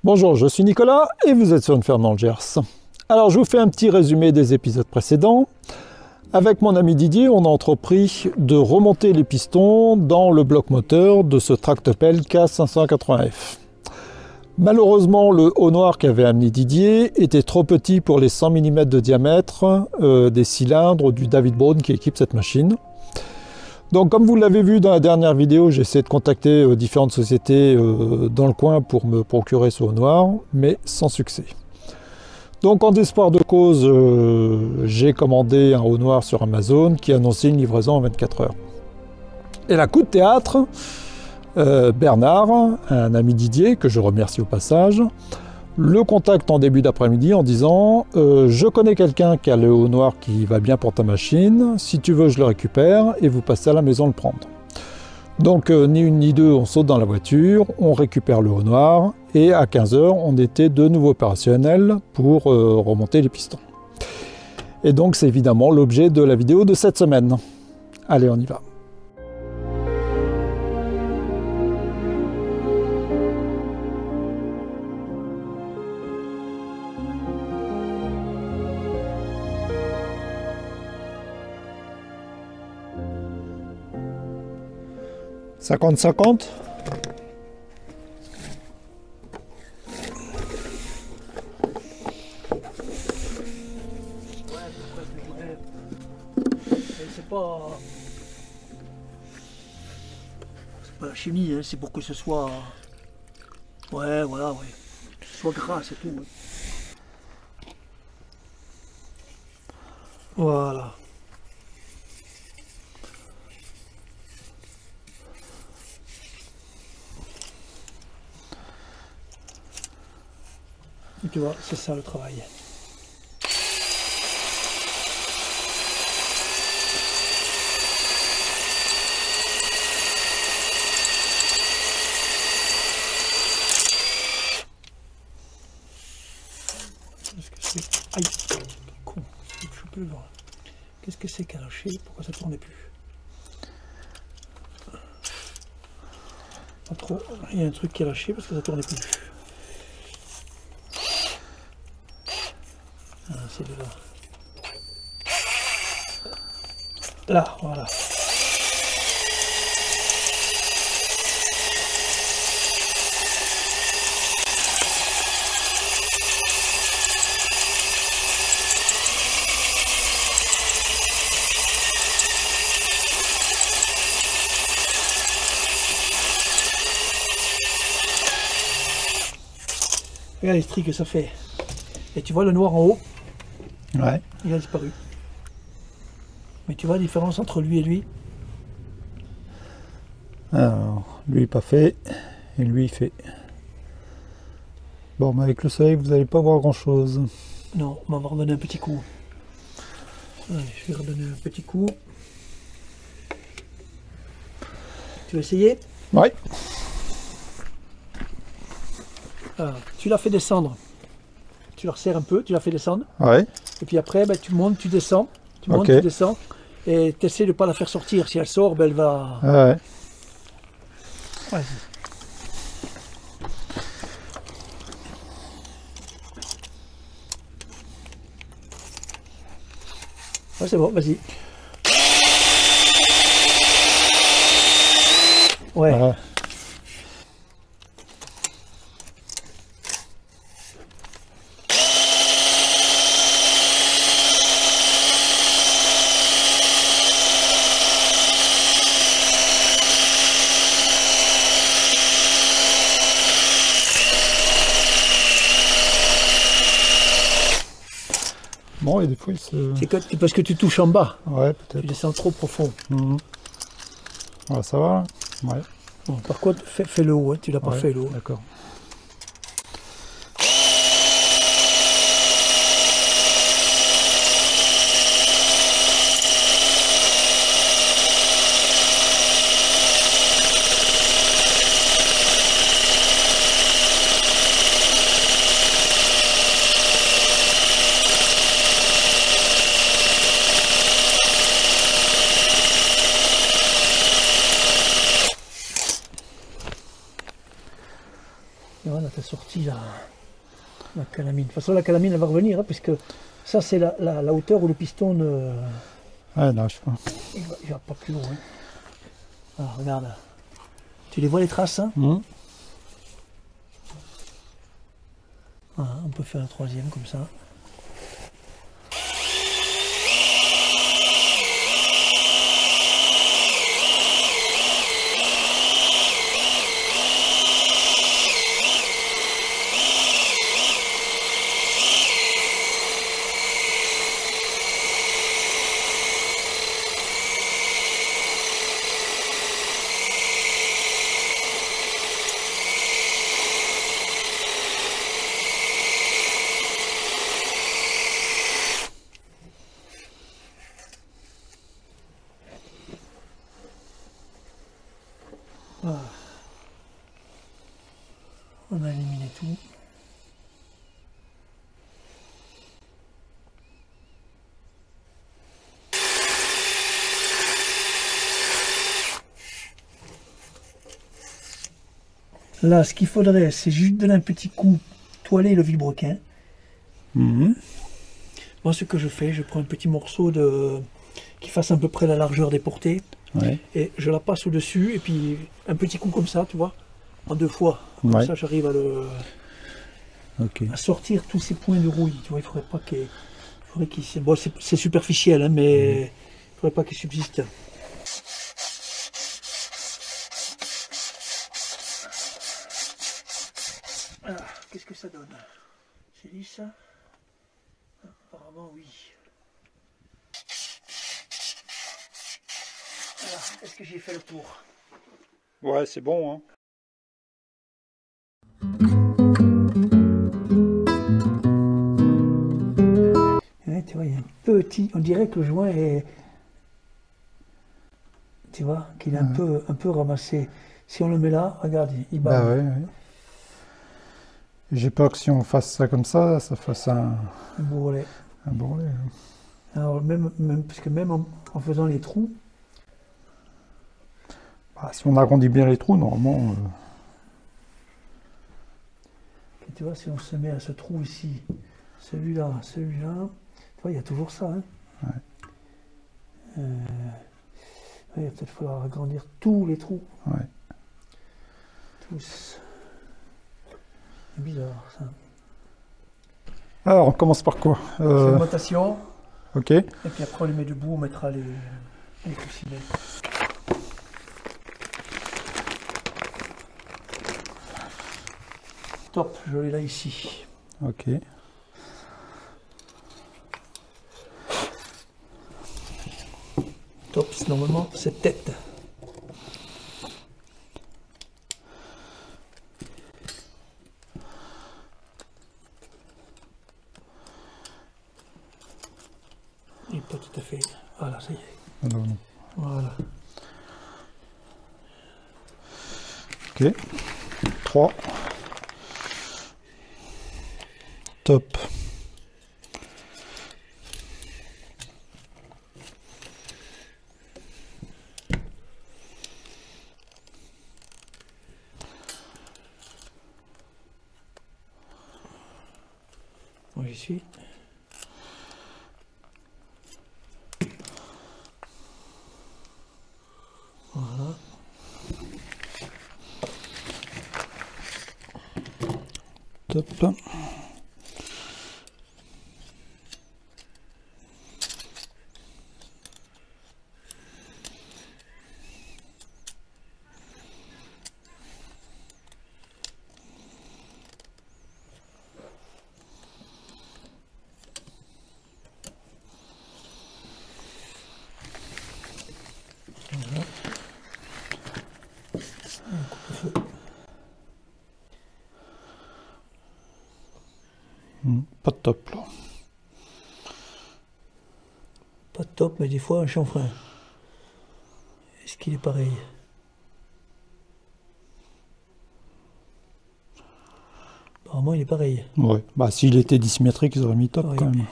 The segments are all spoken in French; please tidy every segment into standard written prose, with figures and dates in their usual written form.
Bonjour, je suis Nicolas et vous êtes sur une ferme dans le Gers. Alors je vous fais un petit résumé des épisodes précédents. Avec mon ami Didier, on a entrepris de remonter les pistons dans le bloc moteur de ce tractopelle K580F. Malheureusement, le haut noir qu'avait amené Didier était trop petit pour les 100 mm de diamètre des cylindres du David Brown qui équipe cette machine. Donc comme vous l'avez vu dans la dernière vidéo, j'ai essayé de contacter différentes sociétés dans le coin pour me procurer ce haut noir, mais sans succès. Donc en désespoir de cause, j'ai commandé un haut noir sur Amazon qui annonçait une livraison en 24 heures. Et là, coup de théâtre, Bernard, un ami Didier, que je remercie au passage, le contacte en début d'après-midi en disant je connais quelqu'un qui a le haut noir qui va bien pour ta machine, si tu veux je le récupère et vous passez à la maison le prendre. Donc ni une ni deux, on saute dans la voiture, on récupère le haut noir et à 15 h on était de nouveau opérationnel pour remonter les pistons. Et donc c'est évidemment l'objet de la vidéo de cette semaine. Allez, on y va. « 50-50 » C'est pas la chimie, hein, c'est pour que ce soit... Ouais, voilà, ouais. Que ce soit gras, c'est tout. Ouais. Voilà. Et tu vois, c'est ça le travail. Qu'est-ce que c'est? Aïe, con, j'ai chopé le vent. Qu'est-ce que c'est qu'un lâcher? Pourquoi ça tournait plus? Pas trop, il y a un truc qui est lâché parce que ça tournait plus. C'est de là. Là, voilà. Regarde les stries que ça fait. Et tu vois le noir en haut? Ouais. Il a disparu. Mais tu vois la différence entre lui et lui? Alors, lui pas fait, et lui fait. Bon, mais avec le soleil, vous n'allez pas voir grand-chose. Non, on va redonner un petit coup. Allez, je vais redonner un petit coup. Tu veux essayer? Ouais. Alors, tu l'as fait descendre. Tu la resserres un peu, tu la fais descendre. Ouais. Et puis après, ben, tu montes, tu descends. Tu montes, tu descends. Et tu essaies de ne pas la faire sortir. Si elle sort, ben, elle va... Ouais. Vas-y. Ouais, c'est bon, vas-y. Ouais. Ouais. Bon, et des fois, il se... C'est parce que tu touches en bas. Ouais, Tu peut-être. descends trop profond. Voilà, ça va. Ouais. Bon, par contre, fais le haut, hein, tu l'as pas fait le haut. D'accord. la calamine. De toute façon, la calamine, elle va revenir, hein, puisque ça, c'est la hauteur où le piston ne... Ouais, là, je vois. Il va pas plus loin. Ah, regarde. Tu les vois, les traces, hein? Voilà, on peut faire un troisième comme ça. Voilà. On a éliminé tout. Là, ce qu'il faudrait, c'est juste donner un petit coup, toiler le vilebrequin. Moi, ce que je fais, je prends un petit morceau qui fasse à peu près la largeur des portées. Ouais. Et je la passe au-dessus, et puis un petit coup comme ça, tu vois, en 2 fois. Comme Ouais. ça, j'arrive à sortir tous ces points de rouille. Tu vois, il faudrait pas qu'il... Bon, c'est superficiel, hein, mais il faudrait pas qu'il subsiste. Alors, qu'est-ce que ça donne? C'est lisse, ça? Apparemment, oui. Alors, est-ce que j'ai fait le tour? Ouais, c'est bon, hein. Ouais, tu vois, il y a un petit... On dirait que le joint est... Tu vois, qu'il est un peu ramassé. Si on le met là, regarde, il bat. Bah ouais, ouais. J'ai peur que si on fasse ça comme ça fasse un bourrelet. bourrelet. Alors, parce que même en faisant les trous... Bah, si on arrondit bien les trous, normalement... Tu vois, si on se met à ce trou ici, celui-là, celui-là, tu vois, il y a toujours ça. Hein. Ouais. Il va peut-être falloir agrandir tous les trous. Ouais. Tous. C'est bizarre, ça. Alors, on commence par quoi? Segmentation. Ok. Et puis après, on les met debout, on mettra les coussinets. Top, je l'ai là ici. Ok. Top, normalement, c'est tête. Et pas tout à fait. Voilà, ça y est. Alors, non. Voilà. Ok. 3. Top. Moi, j'y suis. Voilà. Top. Pas de top là. Pas de top, mais des fois un chanfrein. Est-ce qu'il est pareil? Apparemment, il est pareil. Ouais. Bah s'il était dissymétrique, ils auraient mis top Ouais. quand même.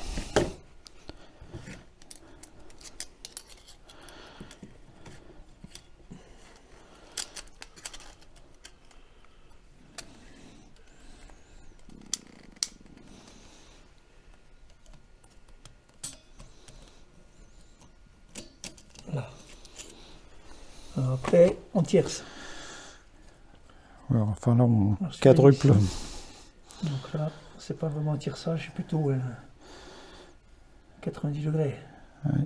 après, on tierce. Ouais, enfin là, on Alors, quadruple. Donc là, c'est pas vraiment un tierçage, c'est plutôt 90 degrés. Ouais.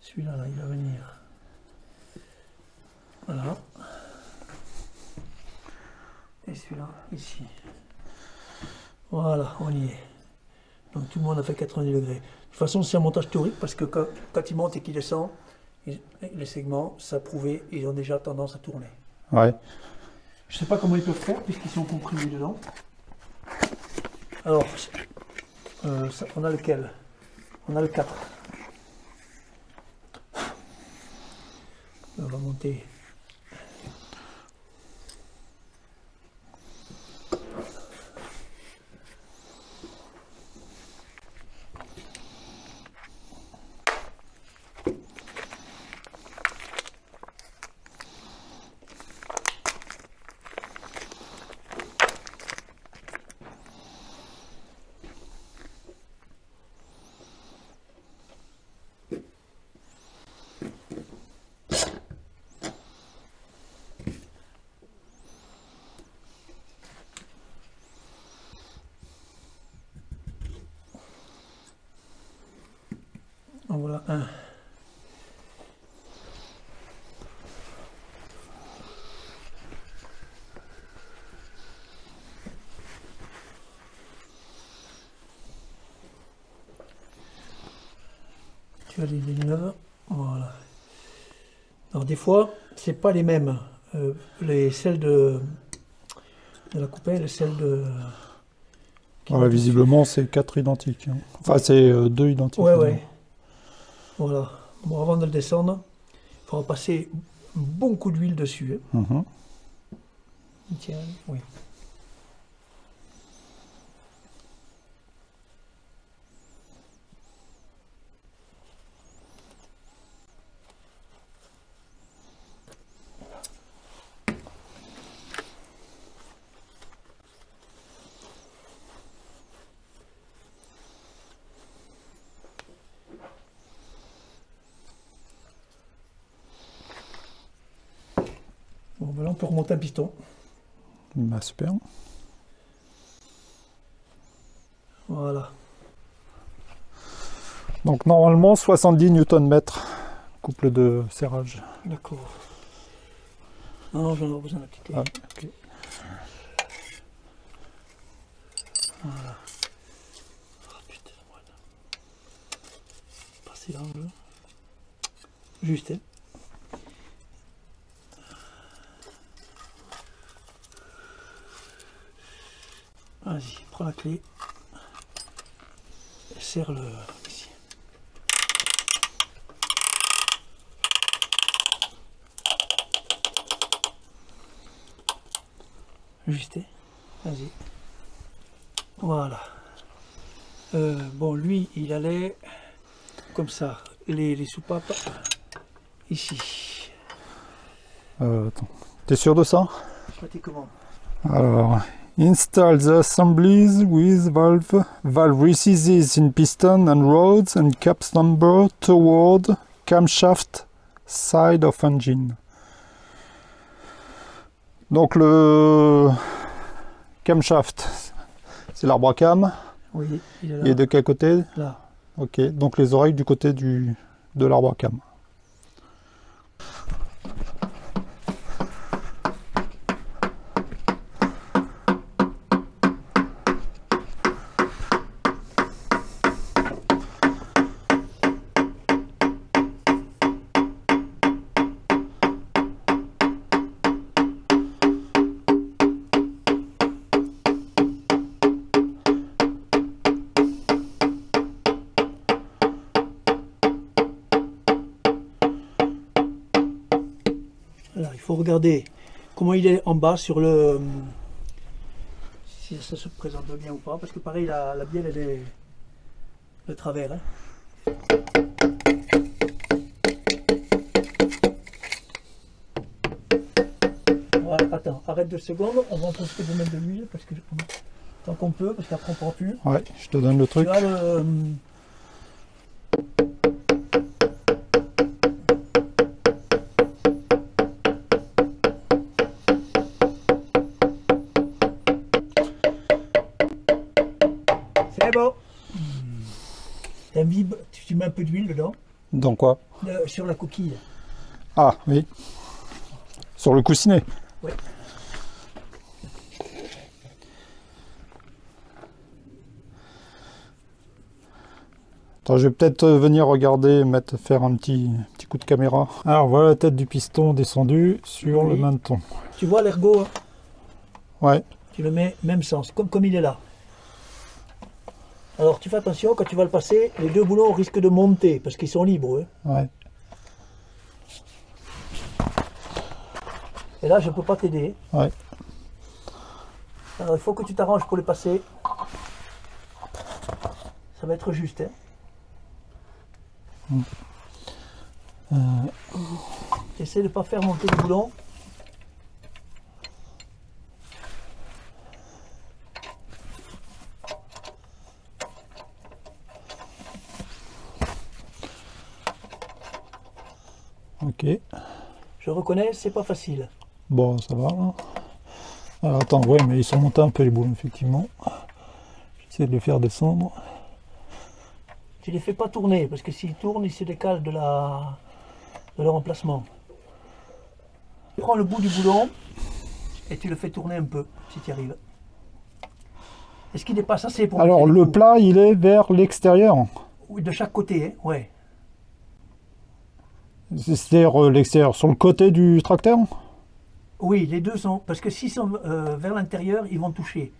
Celui-là, là, il va venir. Voilà. Et celui-là, ici. Voilà, on y est. Donc tout le monde a fait 90 degrés. De toute façon, c'est un montage théorique parce que quand il monte et qu'il descend, les segments, ça prouvait, ils ont déjà tendance à tourner. Ouais. Je ne sais pas comment ils peuvent faire puisqu'ils sont comprimés dedans. Alors, on a lequel? On a le 4. On va monter. En voilà un. Tu as les neuves. Voilà. Alors des fois, c'est pas les mêmes. Celles de la coupelle et celles de... Voilà, visiblement, c'est 4 identiques. Hein. Enfin, c'est 2 identiques. Ouais, ouais. Voilà. Bon, avant de le descendre, il faudra passer un bon coup d'huile dessus. Hein. Mhm. Tiens, oui. Bon, ben là, on peut remonter un piston. Bah, super. Voilà. Donc, normalement, 70 Nm, couple de serrage. D'accord. Non, j'en ai besoin d'un petit clé. Ah, ok. Voilà. Oh, putain, voilà. Passer l'angle. Juste, hein. Vas-y, prends la clé. Et serre-le ici. Juste, hein. Vas-y. Voilà. Bon, lui, il allait comme ça. Les soupapes ici. Attends. T'es sûr de ça? Pratiquement. Alors, install the assemblies with valve. Valve recesses in piston and rods and caps number toward camshaft side of engine. Donc le camshaft, c'est l'arbre à cam. Oui, il est là. Et de quel côté? Là. Ok, donc les oreilles du côté de l'arbre à cam. Alors, il faut regarder comment il est en bas sur le... Si ça se présente bien ou pas, parce que pareil, la bielle, elle est de travers. Hein. Voilà, attends, arrête 2 secondes, on va en profiter de mettre de l'huile, parce que tant qu'on peut, parce qu'après on ne prend plus. Ouais, je te donne le truc. Tu as le... C'est bon. T'imbibe, tu mets un peu d'huile dedans. Dans quoi? Sur la coquille. Ah, oui. Sur le coussinet. Oui. Attends, je vais peut-être venir regarder, faire un petit coup de caméra. Alors voilà la tête du piston descendue sur le maneton. Tu vois l'ergot, hein? Ouais. Tu le mets même sens, comme il est là. Alors tu fais attention, quand tu vas le passer, les deux boulons risquent de monter parce qu'ils sont libres. Hein. Ouais. Et là, je ne peux pas t'aider. Ouais. Alors il faut que tu t'arranges pour les passer. Ça va être juste. Hein. Essaie de ne pas faire monter le boulon. Ok. Je reconnais, c'est pas facile. Bon, ça va. Alors attends, ouais, mais ils sont montés un peu les boulons, effectivement. J'essaie de les faire descendre. Tu les fais pas tourner, parce que s'ils tournent, ils se décalent de leur emplacement. Tu prends le bout du boulon et tu le fais tourner un peu, si tu y arrives. Est-ce qu'il dépasse assez pour... Alors le plat, il est vers l'extérieur. Oui, de chaque côté, hein, ouais. C'est-à-dire l'extérieur, sur le côté du tracteur? Oui, les deux sont... Parce que s'ils sont vers l'intérieur, ils vont toucher.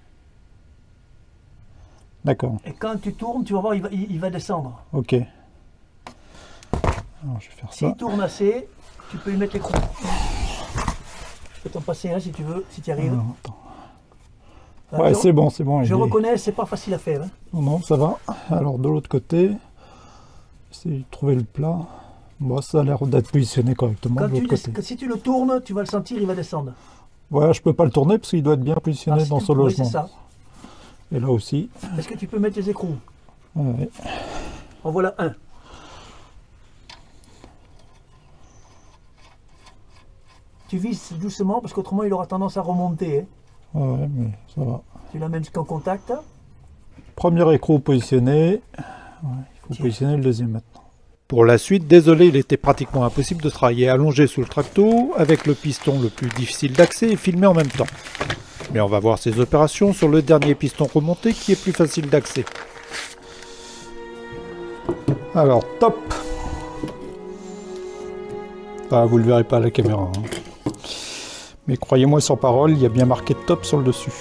D'accord. Et quand tu tournes, tu vas voir, il va descendre. Ok. Alors, je vais faire ça. S'il tourne assez, tu peux y mettre les crocs. Je peux t'en passer un si tu veux, si tu y arrives. Alors, attends. Ouais, c'est bon, c'est bon. Je reconnais, c'est pas facile à faire. Hein. Non, non, ça va. Alors, de l'autre côté, j'essaie de trouver le plat. Bon, ça a l'air d'être positionné correctement de l'autre côté. Si tu le tournes, tu vas le sentir, il va descendre. Voilà, je peux pas le tourner parce qu'il doit être bien positionné dans ce logement. C'est ça. Et là aussi. Est-ce que tu peux mettre les écrous? Ouais. En voilà un. Tu vises doucement parce qu'autrement il aura tendance à remonter. Hein. Ouais, mais ça va. Tu l'amènes jusqu'en contact. Premier écrou positionné. Ouais, il faut positionner le deuxième maintenant. Pour la suite, désolé, il était pratiquement impossible de travailler allongé sous le tracto, avec le piston le plus difficile d'accès et filmé en même temps. Mais on va voir ces opérations sur le dernier piston remonté qui est plus facile d'accès. Alors, top! Ah, vous ne le verrez pas à la caméra. Hein. Mais croyez-moi sur parole, il y a bien marqué top sur le dessus.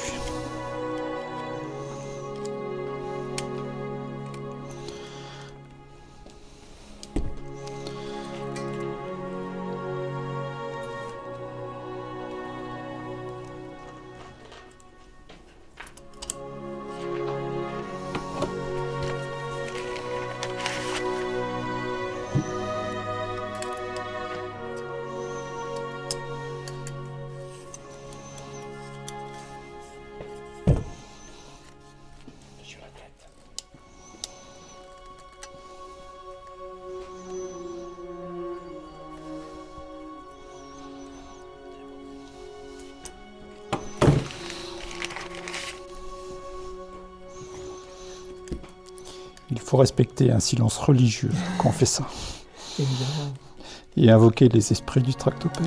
Il faut respecter un silence religieux quand on fait ça. Évidemment. Et invoquer les esprits du tractopelle.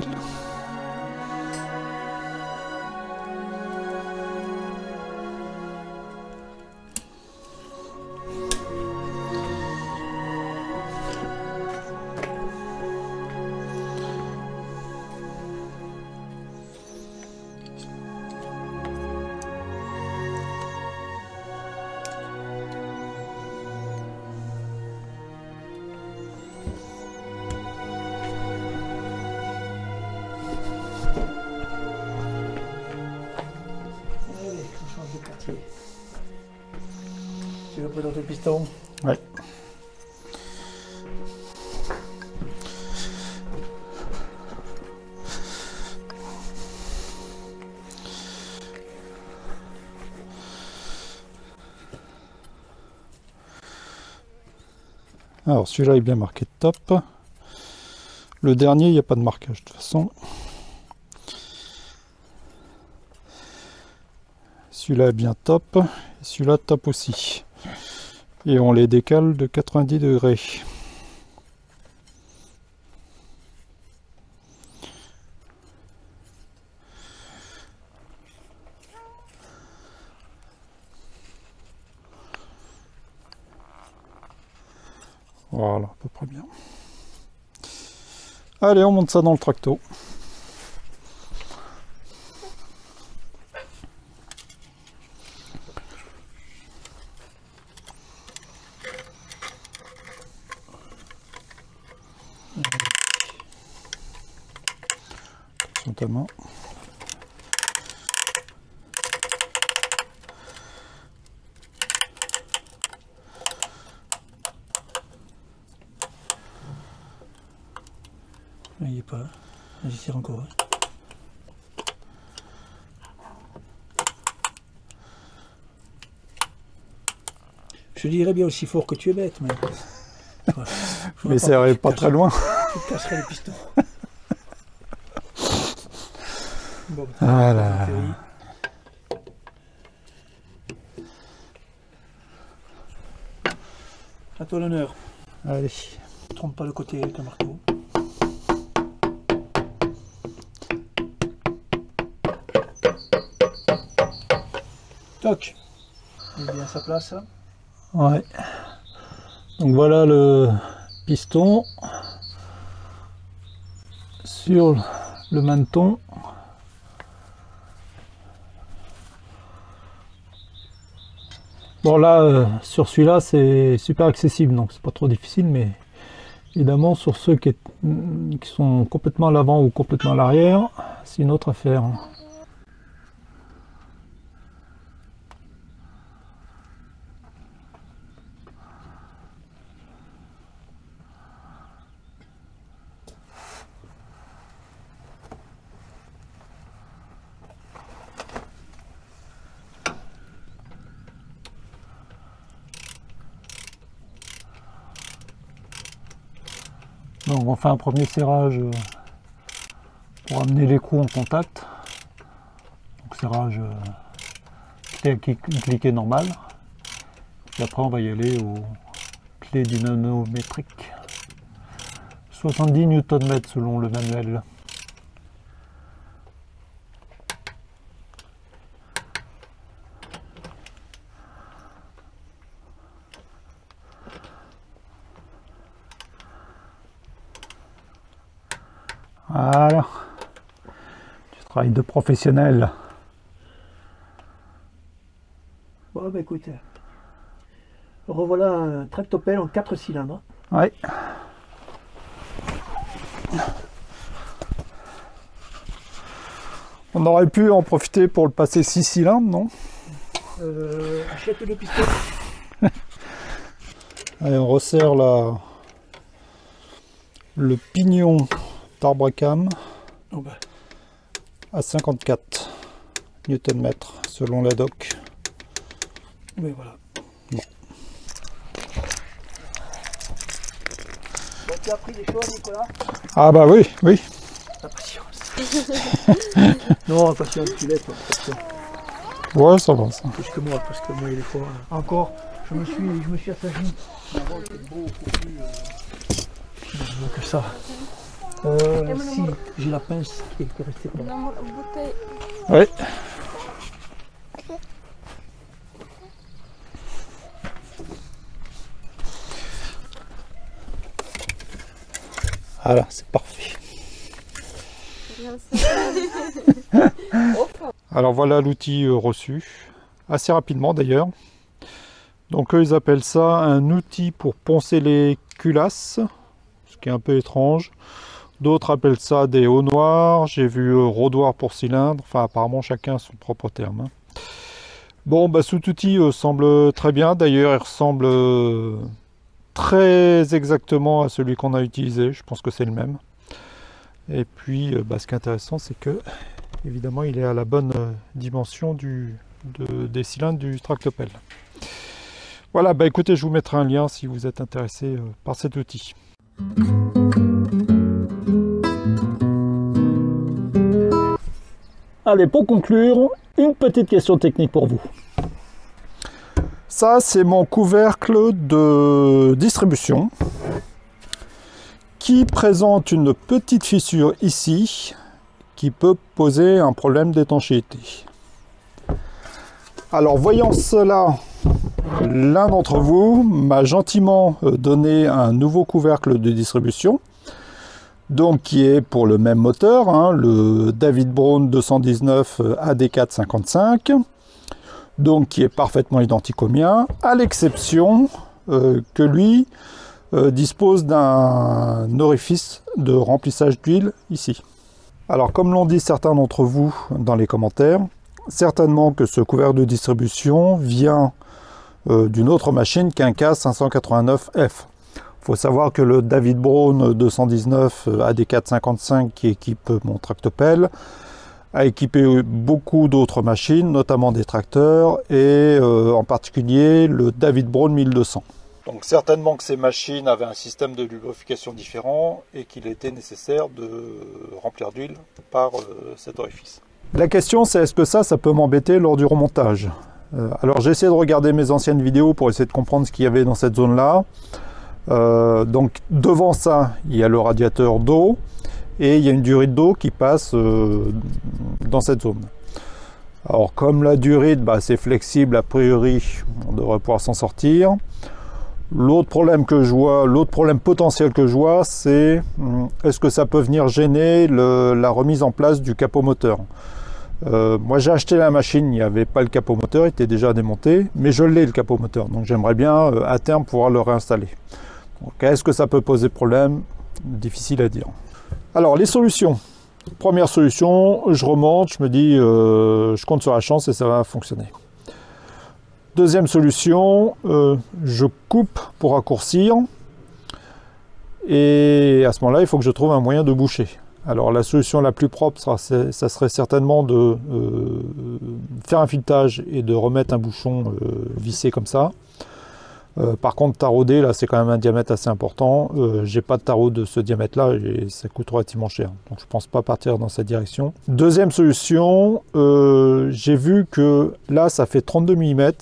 Tu veux présenter le piston? Ouais. Alors celui-là est bien marqué top. Le dernier, il n'y a pas de marquage de toute façon. Celui-là est bien top. Et celui-là top aussi. Et on les décale de 90 degrés. Voilà, à peu près bien. Allez, on monte ça dans le tracto. Attention ta main. Il n'y est pas. J'y tire encore. Je dirais bien aussi fort que tu es bête, mais. Voilà. Mais ça arrive pas très loin. Tu te casserais les pistons. Bon, Voilà. À toi l'honneur. Allez. Ne trompe pas le côté avec un marteau. Toc. Il est bien à sa place. Là. Ouais. Donc voilà le piston sur le maneton. Bon là, sur celui-là, c'est super accessible, donc c'est pas trop difficile, mais évidemment sur ceux qui sont complètement à l'avant ou complètement à l'arrière, c'est une autre affaire. Donc on fait un premier serrage pour amener l'écrou en contact. Donc serrage cliquet normal. Et après on va y aller aux clés dynamométriques. 70 Nm selon le manuel. Voilà, du travail de professionnel. Bon, bah écoute, revoilà un tractopelle en 4 cylindres. Ouais. On aurait pu en profiter pour le passer 6 cylindres, non? Achète le piston. Allez, on resserre le pignon d'arbre à cam Oh bah. à 54 Nm selon la doc. Mais voilà. Bon. Bon, tu as appris des choses, Nicolas? Ah bah oui, oui. La patience. Non, patience, tu l'es, toi. Ouais, ça va ça. Plus que moi, parce que moi, il est fort. Encore, je me suis assagi. Avant, c'était beaucoup plus que ça. Si, j'ai la pince qui est restée pour moi. Ouais. Voilà, c'est parfait. Alors voilà l'outil reçu, assez rapidement d'ailleurs. Donc eux ils appellent ça un outil pour poncer les culasses, ce qui est un peu étrange. D'autres appellent ça des hauts noirs, j'ai vu rôdoir pour cylindre, enfin apparemment chacun a son propre terme. Bon, bah cet outil semble très bien, d'ailleurs il ressemble très exactement à celui qu'on a utilisé, je pense que c'est le même. Et puis bah, ce qui est intéressant c'est que évidemment il est à la bonne dimension des cylindres du tractopelle. Voilà, bah écoutez, je vous mettrai un lien si vous êtes intéressé par cet outil. Allez, pour conclure, une petite question technique pour vous. Ça, c'est mon couvercle de distribution qui présente une petite fissure ici qui peut poser un problème d'étanchéité. Alors, voyant cela, l'un d'entre vous m'a gentiment donné un nouveau couvercle de distribution, donc qui est pour le même moteur, hein, le David Brown 219 AD455, donc qui est parfaitement identique au mien, à l'exception que lui dispose d'un orifice de remplissage d'huile ici. Alors, comme l'ont dit certains d'entre vous dans les commentaires, certainement que ce couvercle de distribution vient d'une autre machine qu'un K589F. Il faut savoir que le David Brown 219 AD455 qui équipe mon tractopelle a équipé beaucoup d'autres machines, notamment des tracteurs et en particulier le David Brown 1200. Donc certainement que ces machines avaient un système de lubrification différent et qu'il était nécessaire de remplir d'huile par cet orifice. La question c'est est-ce que ça peut m'embêter lors du remontage? Alors j'ai essayé de regarder mes anciennes vidéos pour essayer de comprendre ce qu'il y avait dans cette zone-là. Donc devant ça, il y a le radiateur d'eau et il y a une durite d'eau qui passe dans cette zone. Alors comme la durite, c'est flexible, a priori, on devrait pouvoir s'en sortir. L'autre problème potentiel que je vois, c'est est-ce que ça peut venir gêner la remise en place du capot moteur. Moi j'ai acheté la machine, il n'y avait pas le capot moteur, il était déjà démonté, mais je l'ai le capot moteur, donc j'aimerais bien à terme pouvoir le réinstaller. Est-ce que ça peut poser problème? Difficile à dire. Alors les solutions. Première solution, je remonte, je me dis je compte sur la chance et ça va fonctionner. Deuxième solution, je coupe pour raccourcir et à ce moment-là il faut que je trouve un moyen de boucher. Alors la solution la plus propre, ça serait certainement de faire un filetage et de remettre un bouchon vissé comme ça. Par contre tarauder, là c'est quand même un diamètre assez important. J'ai pas de tarot de ce diamètre là et ça coûte relativement cher. Donc je pense pas partir dans cette direction. Deuxième solution, j'ai vu que là ça fait 32 mm.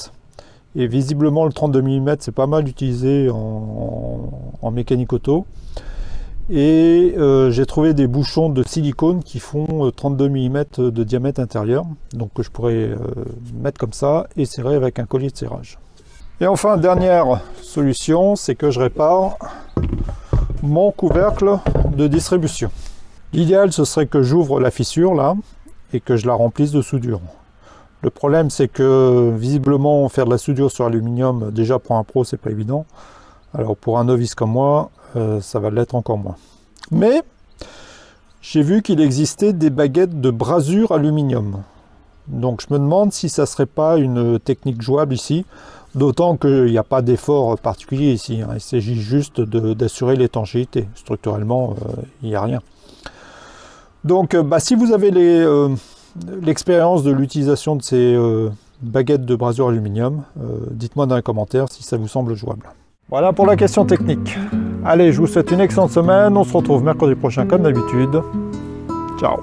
Et visiblement le 32 mm c'est pas mal utilisé en mécanique auto. Et j'ai trouvé des bouchons de silicone qui font 32 mm de diamètre intérieur. Donc que je pourrais mettre comme ça et serrer avec un collier de serrage. Et enfin dernière solution, c'est que je répare mon couvercle de distribution. L'idéal ce serait que j'ouvre la fissure là et que je la remplisse de soudure. Le problème, c'est que visiblement, faire de la soudure sur aluminium, déjà pour un pro, c'est pas évident. Alors pour un novice comme moi, ça va l'être encore moins. Mais j'ai vu qu'il existait des baguettes de brasure aluminium. Donc je me demande si ça serait pas une technique jouable ici, d'autant qu'il n'y a pas d'effort particulier ici. Il s'agit juste d'assurer l'étanchéité. Structurellement, il n'y a rien. Donc si vous avez l'expérience de l'utilisation de ces baguettes de brasure aluminium, dites-moi dans les commentaires si ça vous semble jouable. Voilà pour la question technique. Allez, je vous souhaite une excellente semaine. On se retrouve mercredi prochain comme d'habitude. Ciao.